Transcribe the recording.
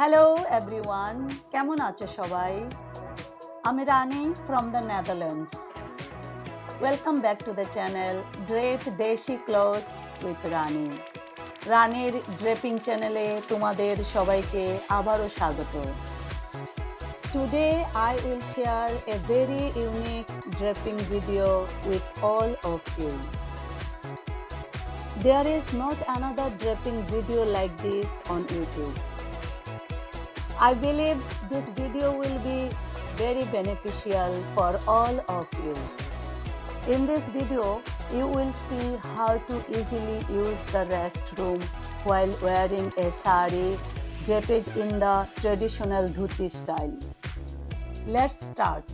Hello everyone, কেমন আছো সবাই? আমি Rani from the Netherlands. Welcome back to the channel drape desi clothes with Rani. রানির ড্রেপিং চ্যানেলে তোমাদের সবাইকে আবারও স্বাগত। Today I will share a very unique draping video with all of you. There is not another draping video like this on YouTube. I believe this video will be very beneficial for all of you. In this video, you will see how to easily use the restroom while wearing a saree draped in the traditional dhoti style. Let's start.